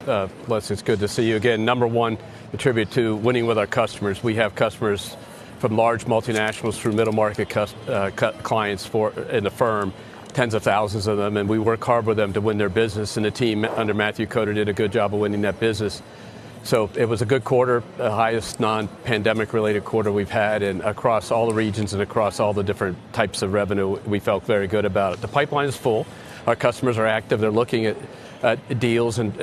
Les, it's good to see you again. Number one, attribute to winning with our customers. We have customers from large multinationals through middle market clients in the firm, tens of thousands of them, and we work hard with them to win their business, and the team under Matthew Coder did a good job of winning that business. So it was a good quarter, the highest non-pandemic related quarter we've had, and across all the regions and across all the different types of revenue, we felt very good about it. The pipeline is full. Our customers are active. They're looking at deals, and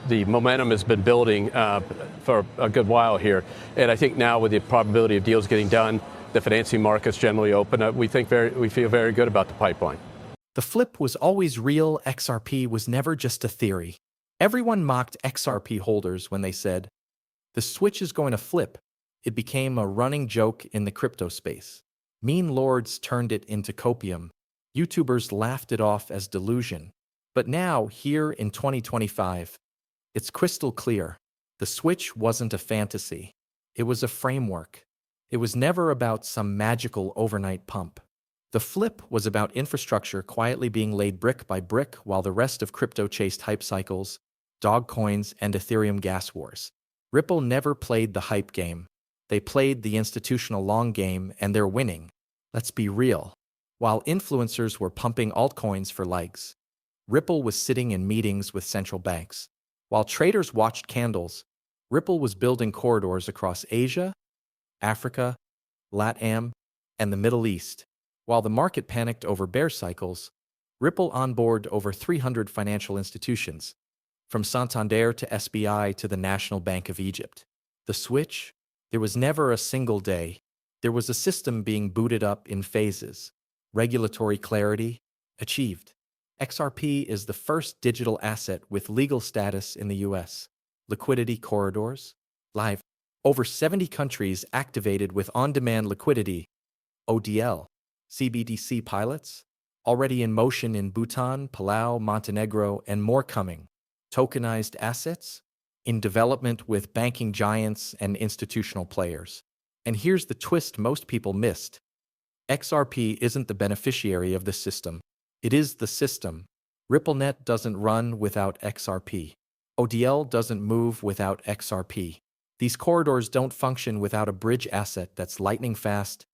the momentum has been building for a good while here. And I think now with the probability of deals getting done, the financing markets generally open up, we feel very good about the pipeline. The flip was always real. XRP was never just a theory. Everyone mocked XRP holders when they said, the switch is going to flip. It became a running joke in the crypto space. Meme lords turned it into copium. YouTubers laughed it off as delusion. But now, here in 2025, it's crystal clear. The switch wasn't a fantasy. It was a framework. It was never about some magical overnight pump. The flip was about infrastructure quietly being laid brick by brick while the rest of crypto chased hype cycles, dog coins, and Ethereum gas wars. Ripple never played the hype game. They played the institutional long game, and they're winning. Let's be real. While influencers were pumping altcoins for likes, Ripple was sitting in meetings with central banks. While traders watched candles, Ripple was building corridors across Asia, Africa, LATAM, and the Middle East. While the market panicked over bear cycles, Ripple onboarded over 300 financial institutions, from Santander to SBI to the National Bank of Egypt. The switch? There was never a single day. There was a system being booted up in phases. Regulatory clarity achieved. XRP is the first digital asset with legal status in the US. Liquidity corridors? Live. Over 70 countries activated with on-demand liquidity. ODL. CBDC pilots? Already in motion in Bhutan, Palau, Montenegro, and more coming. Tokenized assets? In development with banking giants and institutional players. And here's the twist most people missed. XRP isn't the beneficiary of the system. It is the system. RippleNet doesn't run without XRP. ODL doesn't move without XRP. These corridors don't function without a bridge asset that's lightning fast,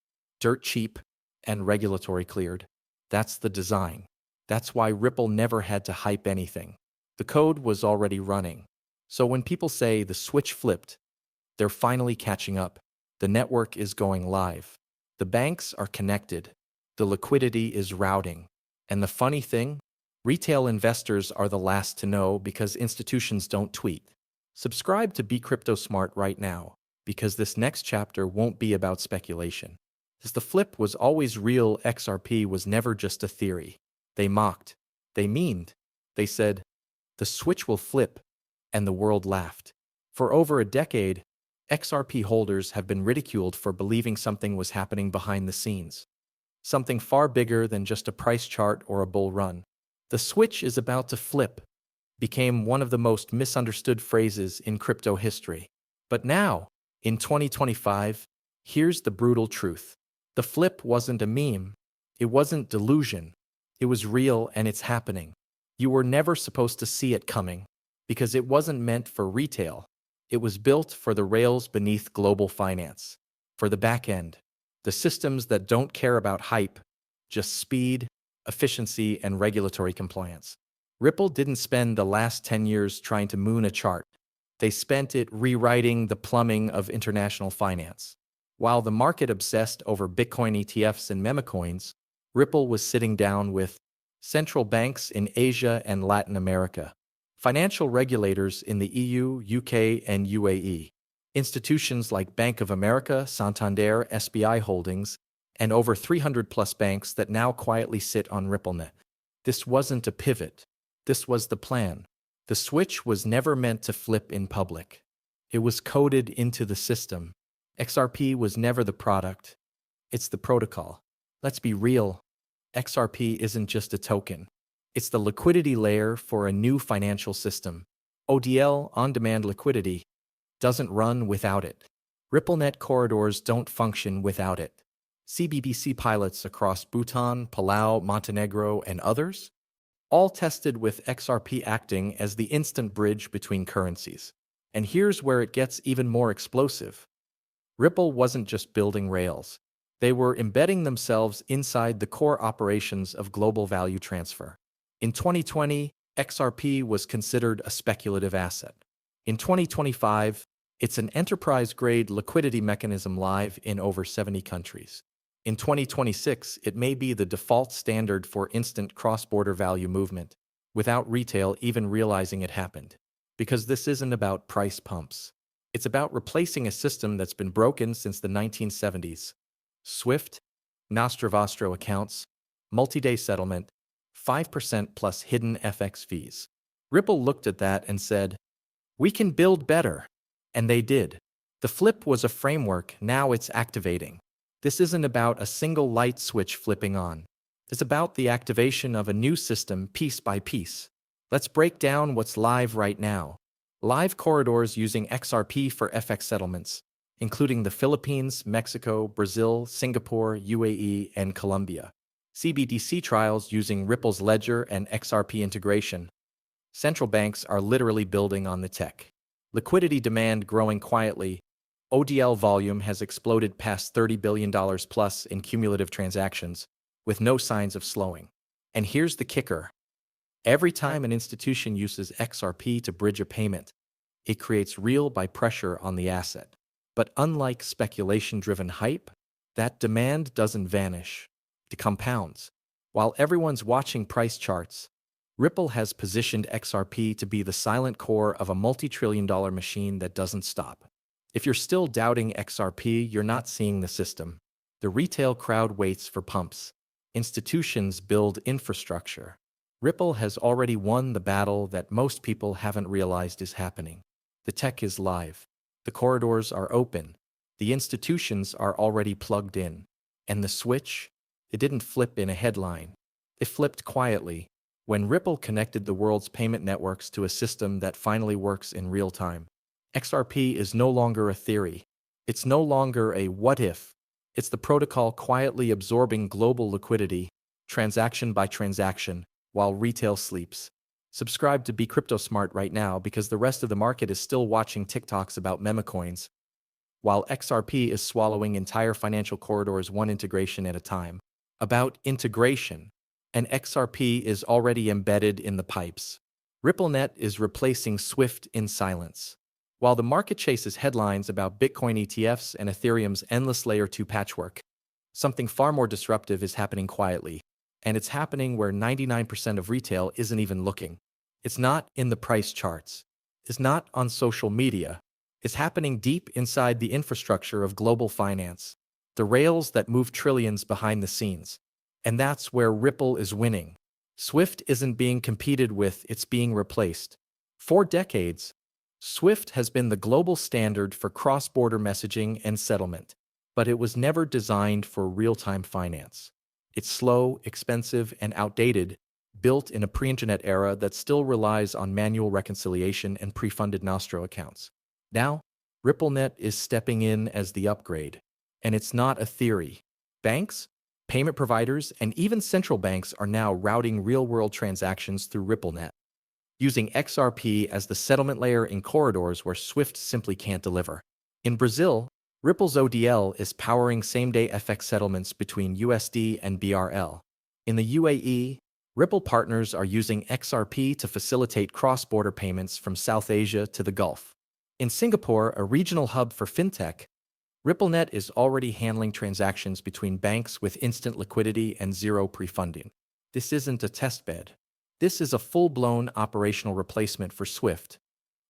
dirt cheap, and regulatory cleared. That's the design. That's why Ripple never had to hype anything. The code was already running. So when people say the switch flipped, they're finally catching up. The network is going live. The banks are connected. The liquidity is routing. And the funny thing, retail investors are the last to know because institutions don't tweet. Subscribe to Be Crypto Smart right now, because this next chapter won't be about speculation. As the flip was always real, XRP was never just a theory. They mocked. They memed. They said, the switch will flip, and the world laughed. For over a decade, XRP holders have been ridiculed for believing something was happening behind the scenes. Something far bigger than just a price chart or a bull run. The switch is about to flip became one of the most misunderstood phrases in crypto history. But now, in 2025, here's the brutal truth. The flip wasn't a meme. It wasn't delusion. It was real, and it's happening. You were never supposed to see it coming, because it wasn't meant for retail. It was built for the rails beneath global finance, for the back end, the systems that don't care about hype, just speed, efficiency, and regulatory compliance. Ripple didn't spend the last 10 years trying to moon a chart. They spent it rewriting the plumbing of international finance. While the market obsessed over Bitcoin ETFs and memecoins, Ripple was sitting down with central banks in Asia and Latin America, financial regulators in the EU, UK, and UAE, institutions like Bank of America, Santander, SBI Holdings, and over 300 plus banks that now quietly sit on RippleNet. This wasn't a pivot. This was the plan. The switch was never meant to flip in public. It was coded into the system. XRP was never the product. It's the protocol. Let's be real. XRP isn't just a token. It's the liquidity layer for a new financial system. ODL, on-demand liquidity, doesn't run without it. RippleNet corridors don't function without it. CBDC pilots across Bhutan, Palau, Montenegro, and others? all tested with XRP acting as the instant bridge between currencies. And here's where it gets even more explosive. Ripple wasn't just building rails. They were embedding themselves inside the core operations of global value transfer. In 2020, XRP was considered a speculative asset. In 2025, it's an enterprise-grade liquidity mechanism live in over 70 countries. In 2026, it may be the default standard for instant cross-border value movement, without retail even realizing it happened. Because this isn't about price pumps. It's about replacing a system that's been broken since the 1970s. SWIFT, Nostrovostro accounts, multi-day settlement, 5% plus hidden FX fees. Ripple looked at that and said, "We can build better." And they did. The flip was a framework, now it's activating. This isn't about a single light switch flipping on. It's about the activation of a new system piece by piece. Let's break down what's live right now. Live corridors using XRP for FX settlements, including the Philippines, Mexico, Brazil, Singapore, UAE, and Colombia. CBDC trials using Ripple's Ledger and XRP integration. Central banks are literally building on the tech. Liquidity demand growing quietly. ODL volume has exploded past $30 billion plus in cumulative transactions, with no signs of slowing. And here's the kicker. Every time an institution uses XRP to bridge a payment, it creates real buy pressure on the asset. But unlike speculation-driven hype, that demand doesn't vanish. It compounds. While everyone's watching price charts, Ripple has positioned XRP to be the silent core of a multi-trillion-dollar machine that doesn't stop. If you're still doubting XRP, you're not seeing the system. The retail crowd waits for pumps. Institutions build infrastructure. Ripple has already won the battle that most people haven't realized is happening. The tech is live. The corridors are open. The institutions are already plugged in. And the switch? It didn't flip in a headline. It flipped quietly, when Ripple connected the world's payment networks to a system that finally works in real time. XRP is no longer a theory. It's no longer a what if. It's the protocol quietly absorbing global liquidity, transaction by transaction, while retail sleeps. Subscribe to Be Crypto Smart right now because the rest of the market is still watching TikToks about meme coins, while XRP is swallowing entire financial corridors one integration at a time. About integration, and XRP is already embedded in the pipes. RippleNet is replacing SWIFT in silence. While the market chases headlines about Bitcoin ETFs and Ethereum's endless Layer 2 patchwork, something far more disruptive is happening quietly. And it's happening where 99% of retail isn't even looking. It's not in the price charts. It's not on social media. It's happening deep inside the infrastructure of global finance, the rails that move trillions behind the scenes. And that's where Ripple is winning. SWIFT isn't being competed with, it's being replaced. For decades, SWIFT has been the global standard for cross-border messaging and settlement, but it was never designed for real-time finance. It's slow, expensive, and outdated, built in a pre-internet era that still relies on manual reconciliation and pre-funded Nostro accounts. Now, RippleNet is stepping in as the upgrade. And it's not a theory. Banks, payment providers, and even central banks are now routing real-world transactions through RippleNet, using XRP as the settlement layer in corridors where SWIFT simply can't deliver. In Brazil, Ripple's ODL is powering same-day FX settlements between USD and BRL. In the UAE, Ripple partners are using XRP to facilitate cross-border payments from South Asia to the Gulf. In Singapore, a regional hub for fintech, RippleNet is already handling transactions between banks with instant liquidity and zero pre-funding. This isn't a testbed. This is a full-blown operational replacement for SWIFT,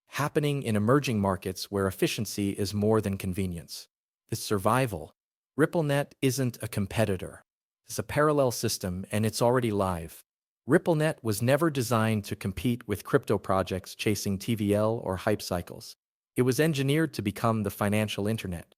happening in emerging markets where efficiency is more than convenience. It's survival. RippleNet isn't a competitor. It's a parallel system, and it's already live. RippleNet was never designed to compete with crypto projects chasing TVL or hype cycles. It was engineered to become the financial internet,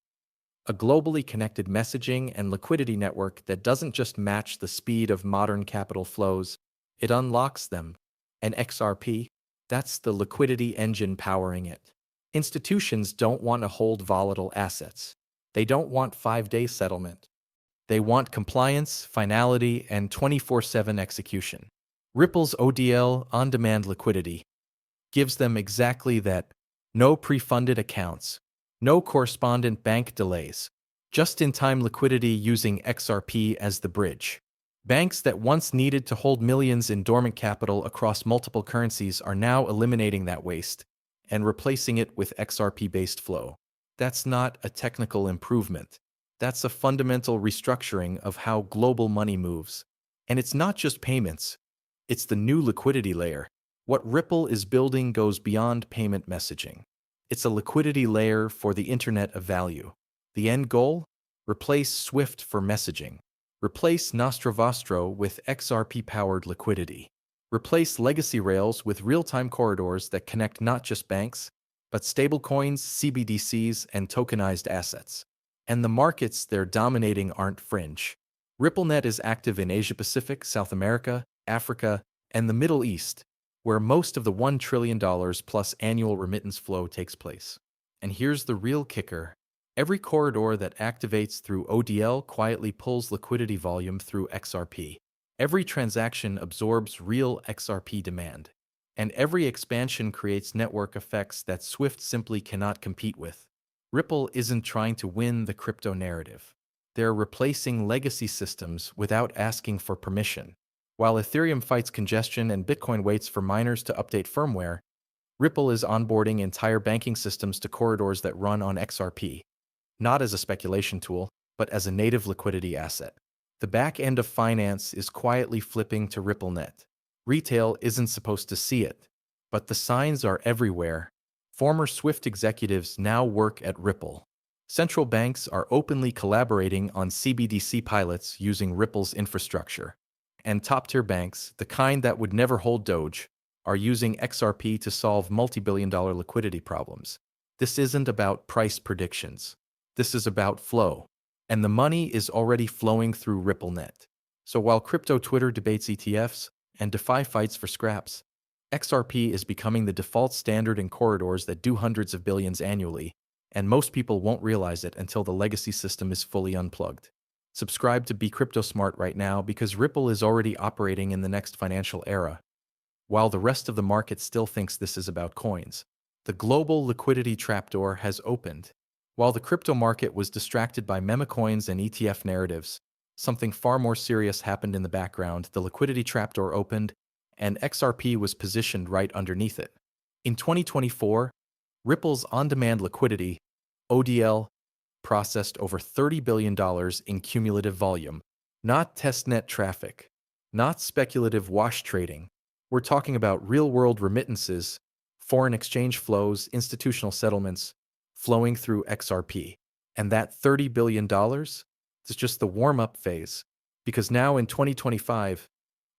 a globally connected messaging and liquidity network that doesn't just match the speed of modern capital flows, it unlocks them. And XRP? That's the liquidity engine powering it. Institutions don't want to hold volatile assets. They don't want 5-day settlement. They want compliance, finality, and 24/7 execution. Ripple's ODL on-demand liquidity gives them exactly that: no pre-funded accounts, no correspondent bank delays, just-in-time liquidity using XRP as the bridge. Banks that once needed to hold millions in dormant capital across multiple currencies are now eliminating that waste and replacing it with XRP-based flow. That's not a technical improvement. That's a fundamental restructuring of how global money moves. And it's not just payments, it's the new liquidity layer. What Ripple is building goes beyond payment messaging. It's a liquidity layer for the Internet of Value. The end goal? Replace SWIFT for messaging. Replace Nostro Vostro with XRP-powered liquidity. Replace legacy rails with real-time corridors that connect not just banks, but stablecoins, CBDCs, and tokenized assets. And the markets they're dominating aren't fringe. RippleNet is active in Asia-Pacific, South America, Africa, and the Middle East, where most of the $1 trillion plus annual remittance flow takes place. And here's the real kicker. Every corridor that activates through ODL quietly pulls liquidity volume through XRP. Every transaction absorbs real XRP demand. And every expansion creates network effects that SWIFT simply cannot compete with. Ripple isn't trying to win the crypto narrative. They're replacing legacy systems without asking for permission. While Ethereum fights congestion and Bitcoin waits for miners to update firmware, Ripple is onboarding entire banking systems to corridors that run on XRP, not as a speculation tool, but as a native liquidity asset. The back end of finance is quietly flipping to RippleNet. Retail isn't supposed to see it, but the signs are everywhere. Former SWIFT executives now work at Ripple. Central banks are openly collaborating on CBDC pilots using Ripple's infrastructure. And top-tier banks, the kind that would never hold Doge, are using XRP to solve multi-billion-dollar liquidity problems. This isn't about price predictions. This is about flow. And the money is already flowing through RippleNet. So while crypto Twitter debates ETFs and DeFi fights for scraps, XRP is becoming the default standard in corridors that do hundreds of billions annually, and most people won't realize it until the legacy system is fully unplugged. Subscribe to Be Crypto Smart right now because Ripple is already operating in the next financial era. While the rest of the market still thinks this is about coins, the global liquidity trapdoor has opened. While the crypto market was distracted by meme coins and ETF narratives, something far more serious happened in the background. The liquidity trapdoor opened, and XRP was positioned right underneath it. In 2024, Ripple's on-demand liquidity, ODL, processed over $30 billion in cumulative volume. Not testnet traffic, not speculative wash trading. We're talking about real-world remittances, foreign exchange flows, institutional settlements, flowing through XRP. And that $30 billion is just the warm-up phase, because now in 2025,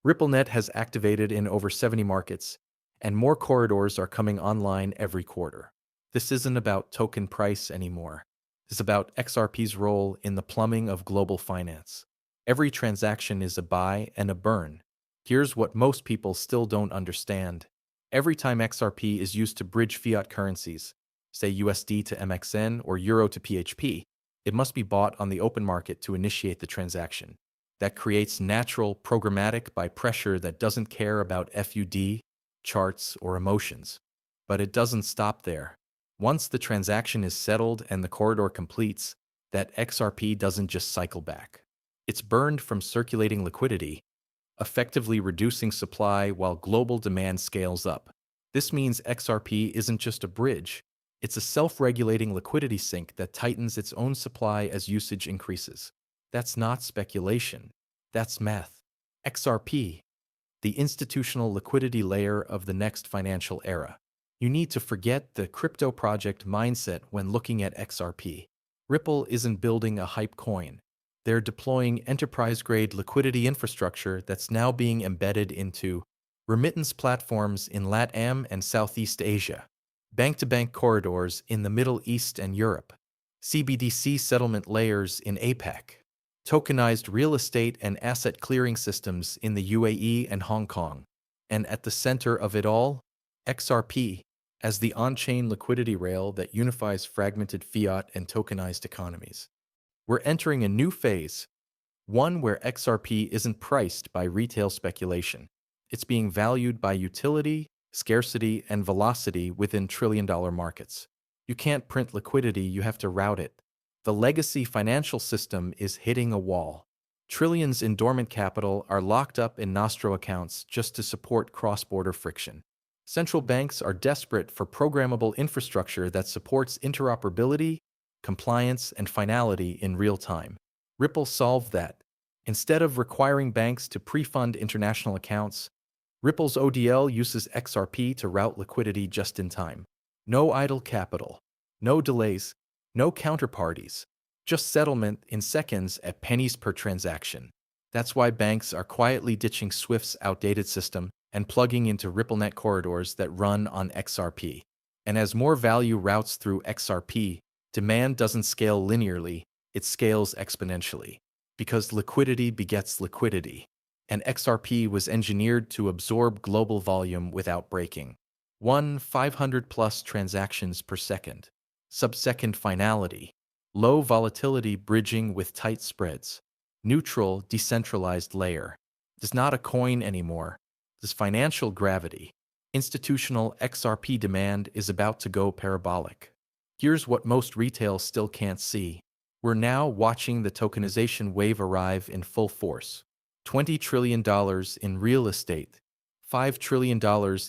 RippleNet has activated in over 70 markets, and more corridors are coming online every quarter. This isn't about token price anymore. It's about XRP's role in the plumbing of global finance. Every transaction is a buy and a burn. Here's what most people still don't understand. Every time XRP is used to bridge fiat currencies, say USD to MXN or Euro to PHP, it must be bought on the open market to initiate the transaction. That creates natural programmatic by pressure that doesn't care about FUD, charts, or emotions. But it doesn't stop there. Once the transaction is settled and the corridor completes, that XRP doesn't just cycle back. It's burned from circulating liquidity, effectively reducing supply while global demand scales up. This means XRP isn't just a bridge. It's a self-regulating liquidity sink that tightens its own supply as usage increases. That's not speculation. That's math. XRP, the institutional liquidity layer of the next financial era. You need to forget the crypto project mindset when looking at XRP. Ripple isn't building a hype coin. They're deploying enterprise-grade liquidity infrastructure that's now being embedded into remittance platforms in LATAM and Southeast Asia, bank-to-bank corridors in the Middle East and Europe, CBDC settlement layers in APAC, tokenized real estate and asset clearing systems in the UAE and Hong Kong, and at the center of it all, XRP, as the on-chain liquidity rail that unifies fragmented fiat and tokenized economies. We're entering a new phase, one where XRP isn't priced by retail speculation. It's being valued by utility, scarcity, and velocity within trillion-dollar markets. You can't print liquidity, you have to route it. The legacy financial system is hitting a wall. Trillions in dormant capital are locked up in nostro accounts just to support cross-border friction. Central banks are desperate for programmable infrastructure that supports interoperability, compliance, and finality in real time. Ripple solved that. Instead of requiring banks to pre-fund international accounts, Ripple's ODL uses XRP to route liquidity just in time. No idle capital, no delays, no counterparties, just settlement in seconds at pennies per transaction. That's why banks are quietly ditching Swift's outdated system and plugging into RippleNet corridors that run on XRP. And as more value routes through XRP, demand doesn't scale linearly, it scales exponentially. Because liquidity begets liquidity. And XRP was engineered to absorb global volume without breaking. 500+ transactions per second. Sub-second finality. Low volatility bridging with tight spreads. Neutral, decentralized layer. It's not a coin anymore. It's financial gravity. Institutional XRP demand is about to go parabolic. Here's what most retail still can't see. We're now watching the tokenization wave arrive in full force. $20 trillion in real estate, $5 trillion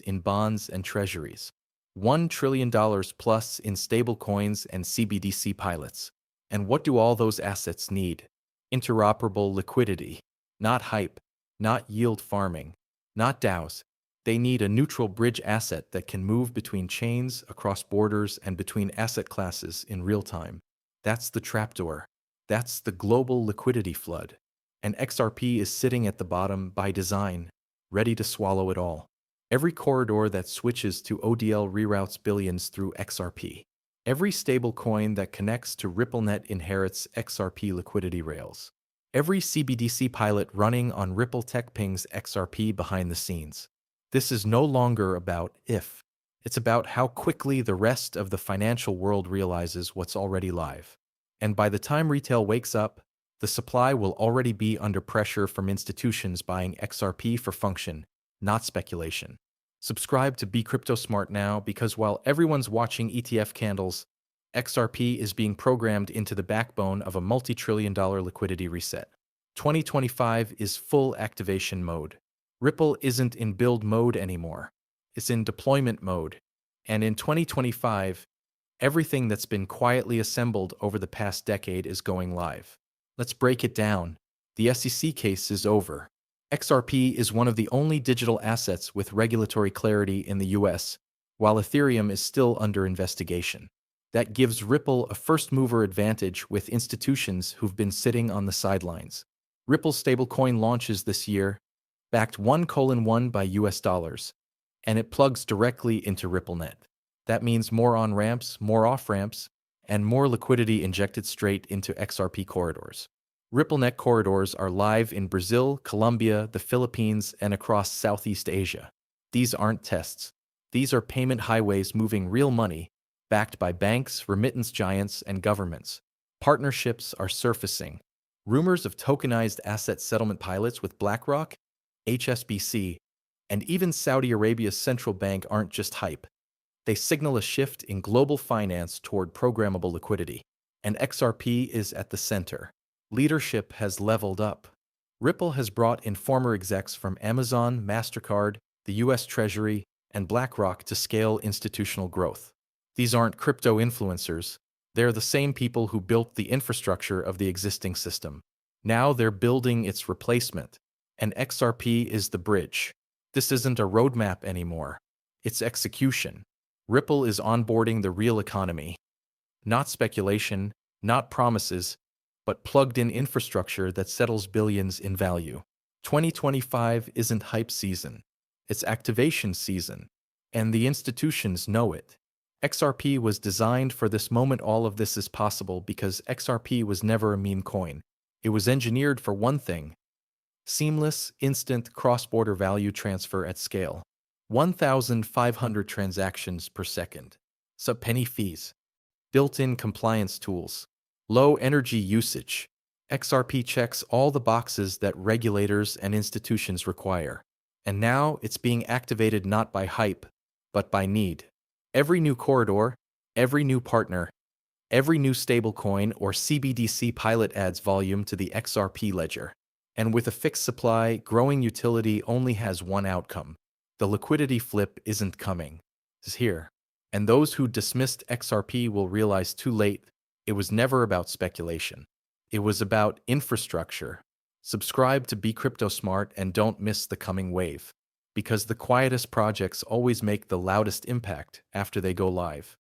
in bonds and treasuries, $1 trillion plus in stablecoins and CBDC pilots. And what do all those assets need? Interoperable liquidity. Not hype, not yield farming, not DAOs. They need a neutral bridge asset that can move between chains, across borders, and between asset classes in real time. That's the trapdoor. That's the global liquidity flood. And XRP is sitting at the bottom by design, ready to swallow it all. Every corridor that switches to ODL reroutes billions through XRP. Every stablecoin that connects to RippleNet inherits XRP liquidity rails. Every CBDC pilot running on Ripple Tech pings XRP behind the scenes. This is no longer about if. It's about how quickly the rest of the financial world realizes what's already live. And by the time retail wakes up, the supply will already be under pressure from institutions buying XRP for function, not speculation. Subscribe to Be Crypto Smart now because while everyone's watching ETF candles, XRP is being programmed into the backbone of a multi-trillion-dollar liquidity reset. 2025 is full activation mode. Ripple isn't in build mode anymore. It's in deployment mode. And in 2025, everything that's been quietly assembled over the past decade is going live. Let's break it down. The SEC case is over. XRP is one of the only digital assets with regulatory clarity in the US, while Ethereum is still under investigation. That gives Ripple a first-mover advantage with institutions who've been sitting on the sidelines. Ripple's stablecoin launches this year, backed 1:1 by US dollars, and it plugs directly into RippleNet. That means more on-ramps, more off-ramps, and more liquidity injected straight into XRP corridors. RippleNet corridors are live in Brazil, Colombia, the Philippines, and across Southeast Asia. These aren't tests. These are payment highways moving real money, backed by banks, remittance giants, and governments. Partnerships are surfacing. Rumors of tokenized asset settlement pilots with BlackRock, HSBC, and even Saudi Arabia's central bank aren't just hype. They signal a shift in global finance toward programmable liquidity. And XRP is at the center. Leadership has leveled up. Ripple has brought in former execs from Amazon, MasterCard, the US Treasury, and BlackRock to scale institutional growth. These aren't crypto influencers. They're the same people who built the infrastructure of the existing system. Now they're building its replacement. And XRP is the bridge. This isn't a roadmap anymore. It's execution. Ripple is onboarding the real economy. Not speculation, not promises, but plugged-in infrastructure that settles billions in value. 2025 isn't hype season. It's activation season. And the institutions know it. XRP was designed for this moment. All of this is possible because XRP was never a meme coin. It was engineered for one thing: seamless, instant cross-border value transfer at scale. 1,500 transactions per second. Sub-penny fees. Built-in compliance tools. Low energy usage. XRP checks all the boxes that regulators and institutions require. And now it's being activated not by hype, but by need. Every new corridor, every new partner, every new stablecoin or CBDC pilot adds volume to the XRP ledger. And with a fixed supply, growing utility only has one outcome. The liquidity flip isn't coming. It's here. And those who dismissed XRP will realize too late it was never about speculation. It was about infrastructure. Subscribe to Be Crypto Smart and don't miss the coming wave. Because the quietest projects always make the loudest impact after they go live.